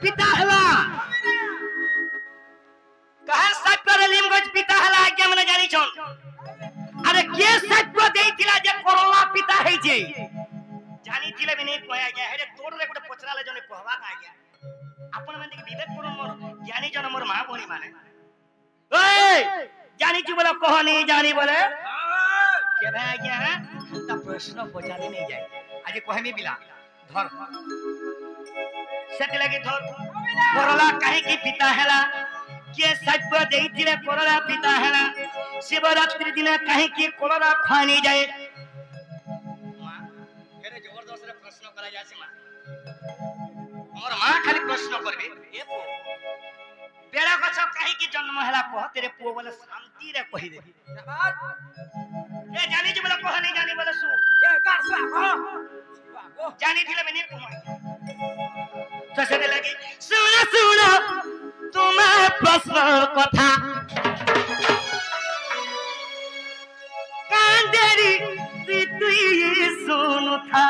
पिता हला कहे सत्य लिमगज पिता हला आज्ञा मने जानी छन अरे के सत्य देइतिला जे कोरोना पिता है जे जानी थिले भी नहीं कहया गया हेरे तोर रे गोटे पचराले जने कहवा का गया अपन मन के विवेक करो मोर ज्ञानी जन मोर मां बोली माने ओए जानी छी बोला कह नहीं जानी बोले के भाई गया त प्रश्न पचाले नहीं जाए आज कहमी बिला धर सेट लगे धर कोरोला काहे की पिता हैला के सत्य देइतिले कोरोला पिता हैला शिवरात्रि दिन काहे की कोरोला खानी जाए मां हेरे जबरदस्त रे प्रश्न करा जासी मां मोर मां खाली प्रश्न करबे ए पो बेड़ा गछ काहे की जन्म हैला कह तेरे पो बोले शांति रे कहि दे ए जानी जे बोले कह नहीं जानी बोले सु ए गासा कह जानी थिले में नहीं कह तो से लगी सुनो सुनो तुम्हें प्रश्न कथा कांदेरी तुई सुनु था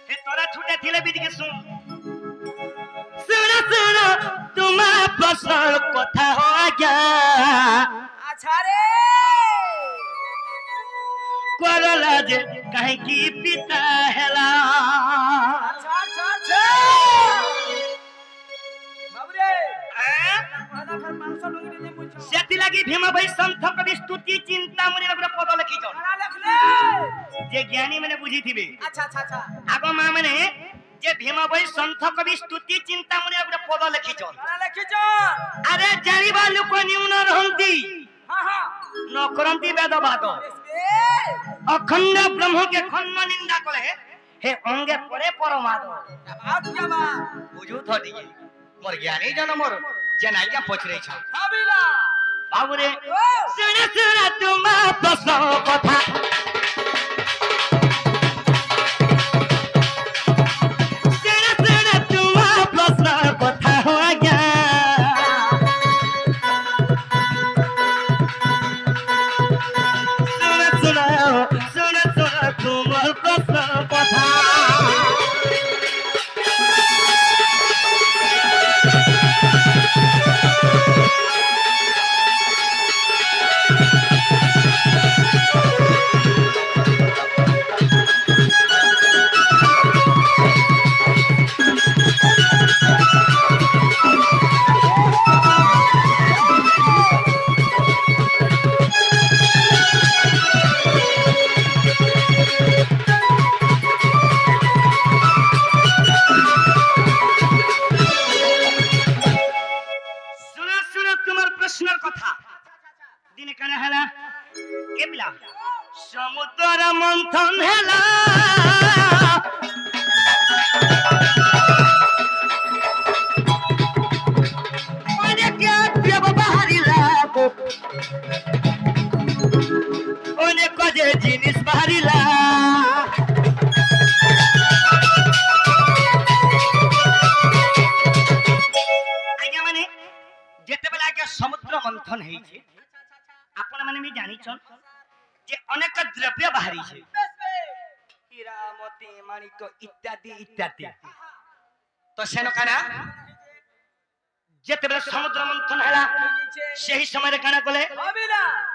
हे तोरा छूटे थिले बीज के सुन सुनो सुनो तुम्हें प्रश्न कथा हो गया अच्छा रे कोरला जे काहे की पिता हैला अच्छा अच्छा अच्छा बाबरे वाला फिर मांस डोंगी दे मुझे सेति लगी भीम भाई संत कवि स्तुति चिंता मुनि लगरे पद लिखि छ करा लिख ले जे ज्ञानी माने बुझी थिबे अच्छा अच्छा अच्छा आगो मां माने जे भीम भाई संत कवि स्तुति चिंता मुनि लगरे पद लिखि छ करा लिखि छ अरे जानिबा लोक न्यून रहंती हां हां न करंती वेदवाद अखंड ब्रह्म के खंड निंदा कले हे अंगे परे परमाद क्या बात बुझू थो दिए मोर ज्ञानी जन मोर जेना क्या पछरे छ हाबिला बाबूरे सुन सुन तुम प्रश्न कथा सुन सुन तुम प्रश्न कथा हो गया सुन सुन तुम प्रश्न कथा समुद्र मंथन हेला अनेक देव बाहरिला अनेक जे जिनिस बाहरिला आज्ञा माने जेते बेला के समुद्र मंथन हेई छै आपण माने भी जानि छन जे अनेक द्रव्य बाहरी छे हीरा मोती माणिक इत्यादि इत्यादि तो सेनो काना जेते बेला समुद्र मंथन हैला सेही समय रे काना कोले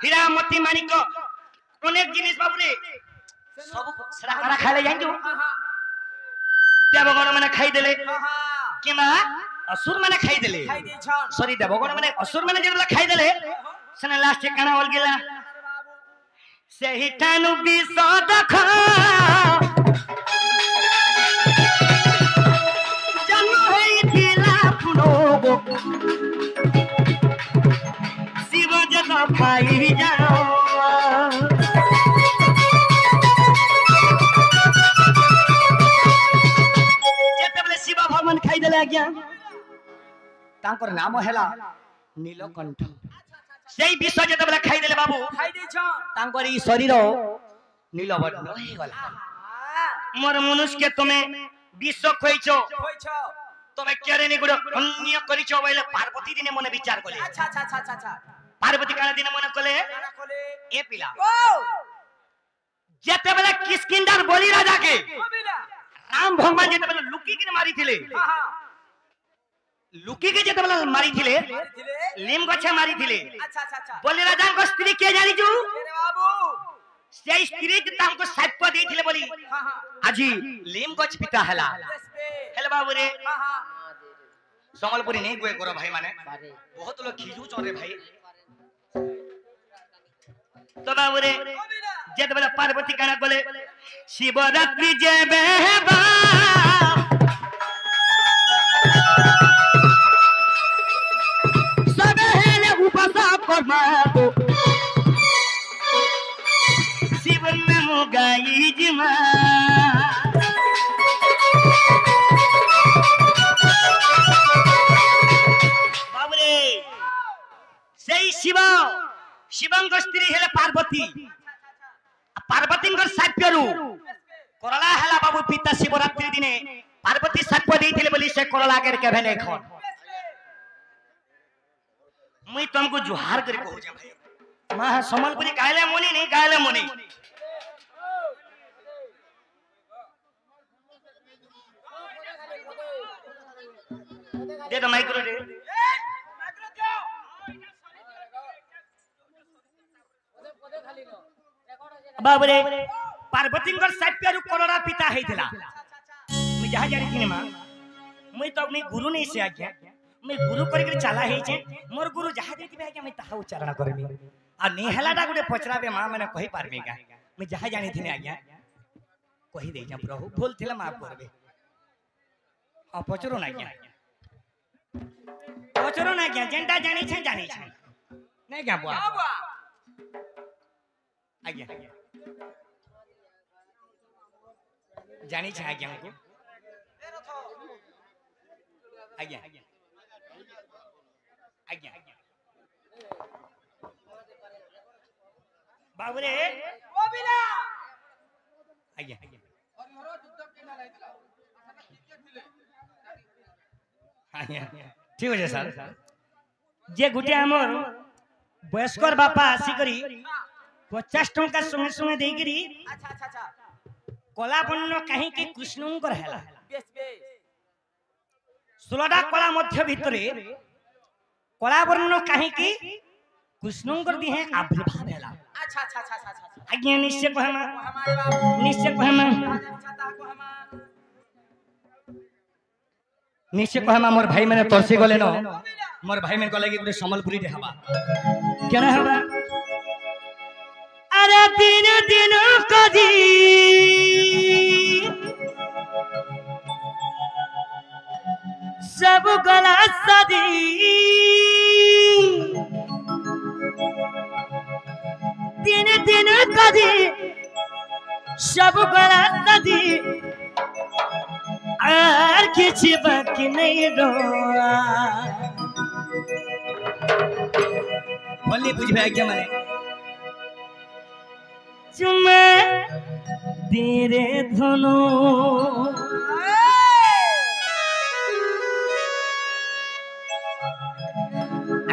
हीरा मोती माणिक अनेक जिनिस बाबूरे सब सरा काना खाले जांजो देवगण माने खाई देले किमा असुर माने खाई देले सॉरी देवगण माने असुर माने जेला खाई देले सने लास्ट काना होल गेला सेही ठानु विषद खा जन्म होइथिला पुनोबो शिव जग खाई जाओ जेतेबले शिव भगवान खाई देले आज्ञा तांकर नाम हैला नीलकंठ सेही विश्व जेतेबले खाई देले बाबू खाई दे छ तांकर ई शरीर नीलवर्ण होई गला मोर मनुष्य के तुमे विश्व खोइछो तुमे केरे नि गुडो अन्य करिछो बइले पार्वती दिने मने विचार कले अच्छा अच्छा अच्छा अच्छा पार्वती काना दिने मने कले ए पिला जेतेबले किष्किंधार बलि राजा के राम भगवान जेतेबले लुकी के मारी थिले हां हां लुकी के जते वाला मारी थिले थिले लीम गछे मारी थिले अच्छा अच्छा अच्छा बोले राजा को स्त्री के जानी छु अरे बाबू से स्त्री जे तामको साप दे थिले बोली हां हां आजी लीम गछ पिता हला हेले बाबू रे हां हां समलपुरी नहीं गोए करो भाई माने बहुत लोग खिजू चोरे भाई तो बाबू रे जत वाला पार्वती काना बोले शिवरात्रि जेबे बा शिवन में गाई जिमा बाबरे सही शिवंग स्त्री हेले पार्वती पार्वती साप्यरू करला हेला बाबू पिता शिवरात्रि दिने पार्वती साप्य देइथिले बोली से करला के केभे खन मुई तुमको जुहार कर कहू जा भाई मां समलपुरी गायले मुनी नहीं गायले मुनी दे दो माइक्रो दे बाबरे पार्वती साप्य करोड़ा पिता हेथिला मैं जहा जानी थी मां मुई तो मैं गुरु नहीं से आज्ञा मैं गुरु कर चला है मोर गुरु जहा देती आज्ञा मैं ताहा उच्चारण करबी आ नेहलाटा गुटे पचराबे मां मैंने कहि पारबे का मैं जहा जानी थी आज्ञा कहि दे जा प्रभु भूल थिला माफ करबे हां पचरो ना आज्ञा जेंटा जानी छे नहीं क्या बुआ आज्ञा जानी छे आज्ञा को आज्ञा आज्ञा बाबूरे ओ बिना आज्ञा हरिहर युद्ध केना लाइतला आसाना किके थिले आज्ञा ठीक हो सर जे गुटे हमर वयस्कर बापा आसी करी 50 टंका संगे संगे देई करी अच्छा अच्छा अच्छा कला बन्न काहे के कृष्णंकर हैला बेस बेस 16टा कला मध्य भितरे कला बन्न काहे के कृष्णंकर दी है आविर्भाव हैला अच्छा अच्छा अच्छा अच्छा आज्ञा निश्चय कहमा हमारे बाबू निश्चय कहमा चाहता को हम निश्चय कहमा मोर भाई मैंने तरसी गले न मोर भाई में गले गुटे संबलपुरी दे हवा केना हवा अरे दिन दिन कदी सब गला सदी दिन दिन कदी सब गला सदी आर किछ बाकी नहीं रोआ बोली बुझबे क्या माने चुम्मा तेरे धुनो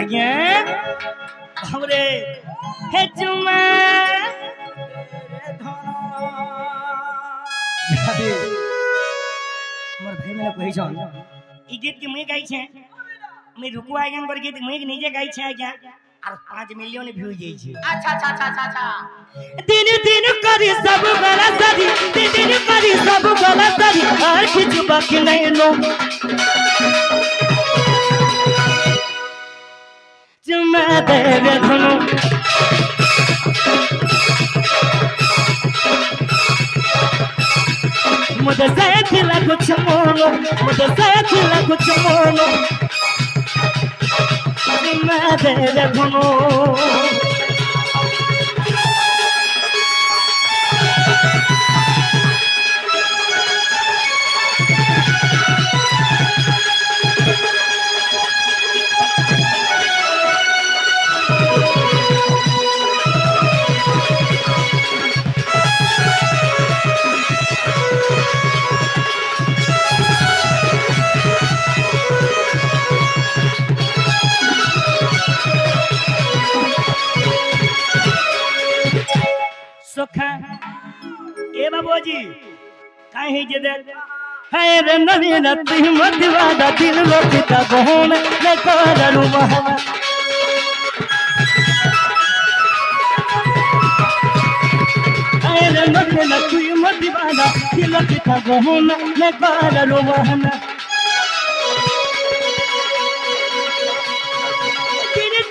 आज्ञा हमरे हे चुम्मा मोर भाई मैंने कहि छन ई गीत के मैं गाई छे मैं रुकुआ आज्ञा कर गीत मैं निजे गाई छे आज्ञा और 5 मिलियन व्यू जाई छे अच्छा अच्छा अच्छा अच्छा दिन दिन करी सब गला सदी दिन दिन करी सब गला सदी और कुछ बाकी नहीं लो चुम्मा तेरे धुनो मुझे साथ ला कुछ मोनो मुझे साथ ला कुछ मोनो चुम्मा तेरे धुनो सोखा ए बाबूजी काहे जे दे है रे नवीन तुम दीवाना दिल रोकता गोन ले करनु महना है रे नवीन तुम दीवाना दिल रोकता गोन ले करनु महना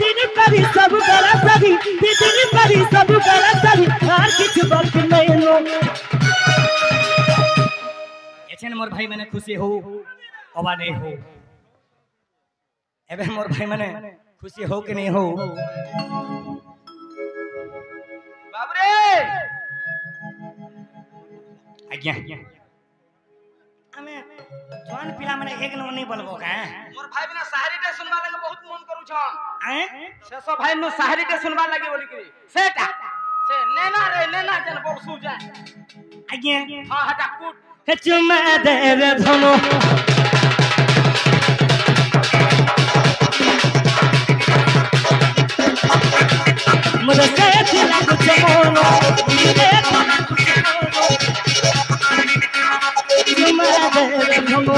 दिन करी सब गला सभी दिन करी सब गला सभी আর কিছু বাকি নাই নো এছেন মোর ভাই মানে খুশি হও অবা নেই হও এবে মোর ভাই মানে খুশি হও কি নেই হও বাবরে আজ্ঞা আমি জোয়ান পিলা মানে এক নো नहीं बोलबो का मोर भाई बिना शायरीटे सुनबा लगे बहुत मन करू छन हैं शेषो भाई नो शायरीटे सुनबा लगे बोली करी सेटा से नैना रे नैना जन बोल सु जाए आज्ञा हां हटा कूट चुमा दे रे धनो मुझे से दिला कुछ बोलो चुमा दे रे धनो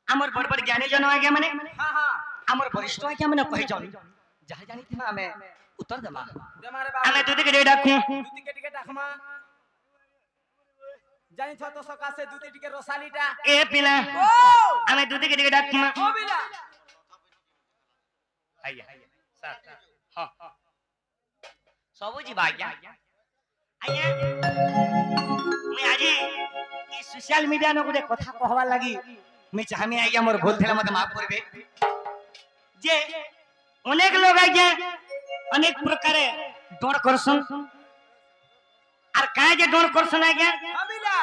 हमर बड़ बड़ ज्ञानी जन आगे माने हां हां हमर वरिष्ठ आगे माने पहचान जहा जानी थी ना हमें उत्तर देबा दे मारे बाबू हमें दूध के डाकू दूती के टिके डाकमा जानी छ तो सका से दूती टिके रोसालीटा ए पिला ओ हमें दूध के डाकू ओ बिला आइया सर हां सबुजी भाग्या आइया मैं आज ई सोशल मीडिया न गुटे कथा कहवा लागी मैं चाहमी आइया मोर भूल थेला मते माफ करबे जे अनेक लोग आइया अनेक प्रकारे डर करसन और काहे जे डर करसन आइया हमिला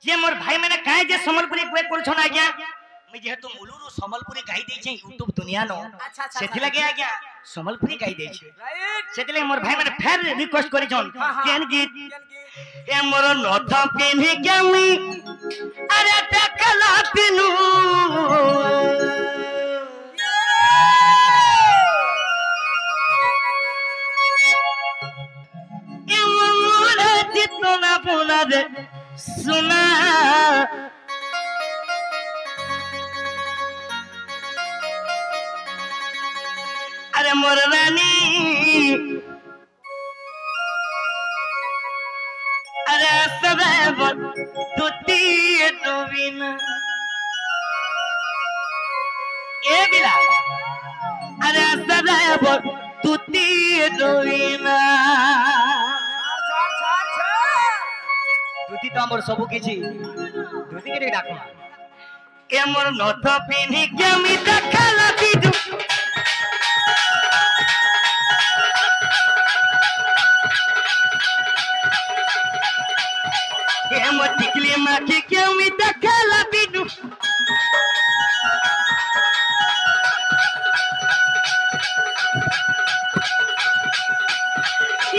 जे मोर भाई माने काहे जे संबलपुरी कोइ करछन आइया मैं जेहेतु मुलुरु संबलपुरी गाई देइ छै YouTube दुनिया नो अच्छा अच्छा सेथि लगे आइया संबलपुरी गाई देइ छै राइट सेथि लगे मोर भाई माने फेर रिक्वेस्ट करि छन हाँ, हाँ। केन गीत जन की ए मोर नथ पिन्हि गेमी अरे देखला पिनु ए मोर जितना पुना दे सुना अरे मोर रानी अरे सदैव तुती डोबिन ए बिला अरे सदैव तुती डोबिन छाड़ तुती तो हमर सब किछि तुती के डाको ए मोर नथ पिन्हि केमि देखला बिजु ए मोर टिकली माखी केमि देखला बिजु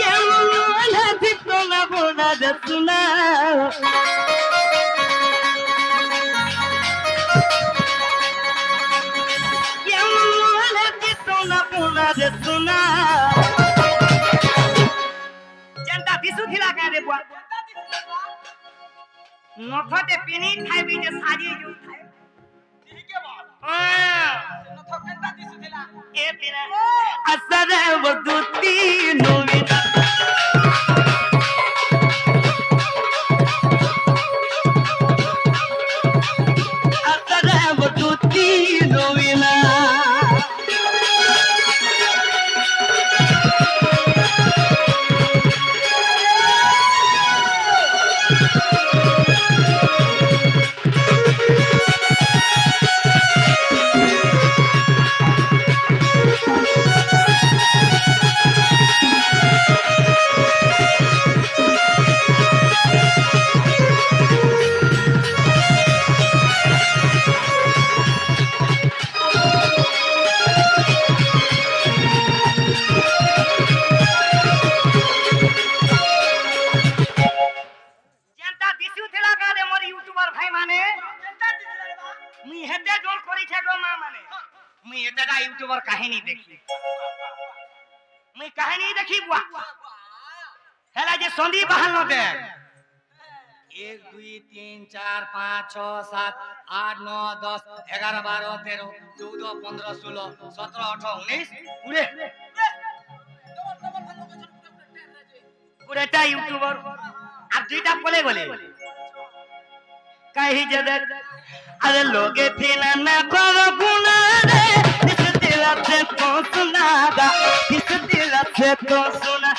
ए मोर हथि तोला बोना दसुना ए मोर हथि तोला बोना दसुना जनता दिसु थिला का रे बुआ नथटे पिनी खाइबी जे साजी जो खाइ ठीक है बात हां नथ केंता दिसुथिला ए पिना असरे वदुती नोविना असरे वदुती नोविना কাহিনী দেখি মুই কাহিনী দেখি বুয়া হেলা যে সন্ধি বাহাল ন দেখ 1 2 3 4 5 6 7 8 9 10 11 12 13 14 15 16 17 18 19 পুরে পুরেটা ইউটিউবার আর দুইটা বলে বলে কাহি যে দেখ अरे लोगे थे ना करो गुना रे इस दिल से तो सुनागा इस दिल से तो सुना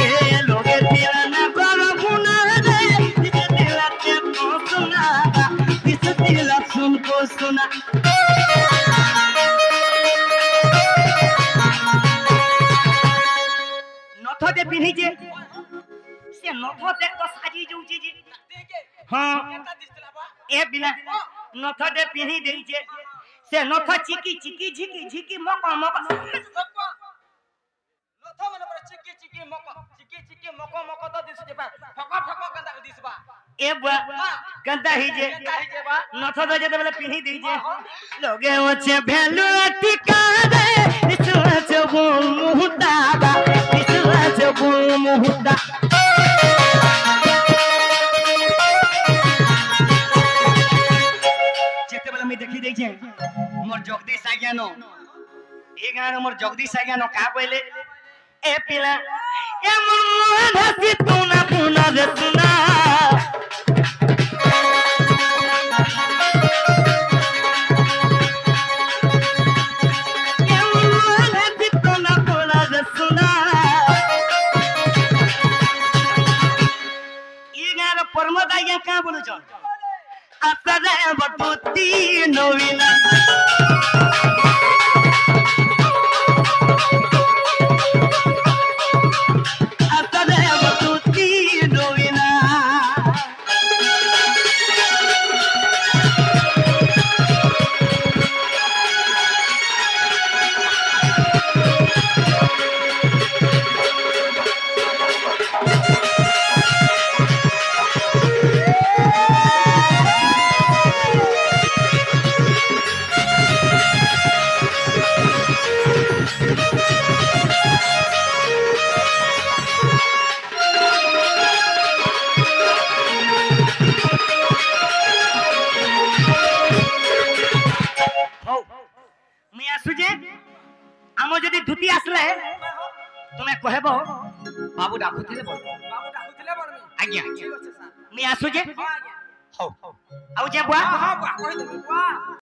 ए लोगे थे ना करो गुना रे इस दिल से तो सुनागा इस दिल सुन को सुना नथो दे पिन्ही जे से नथो देख तो साजी जाउची जे हां ए बिना नथो दे पिन्ही देई जे से नथो चिकी चिकी झिकी झिकी मको मको नथो माने पर चिकी चिकी मको मको तो दिस जे बा फको फको कंदा दिस बा ए बा कंदा ही जे बा नथो दे जे बेले पिन्ही देई जे लोगे ओचे भेलु टिका दे इसला जबो मुहता बा इसला जबो मुहता देखी देखे मोर जगदीश आज्ञा नो ए गाना मोर जगदीश आज्ञा नो का कहले ए पिला ए मोर धसी तूना पुना रे सुना ए मोर धसी तूना पुना रे सुना ए गाना परमद आज्ञा का बोलु छ असरे बटुती नवीना असरे बटुती नवीना आमो जदी धुती आसले तुमे कहबो बाबू डाकुथिले बोल आज्ञा मी आसु जे हो आउ जे बुआ हां बुआ कहि देबो बुआ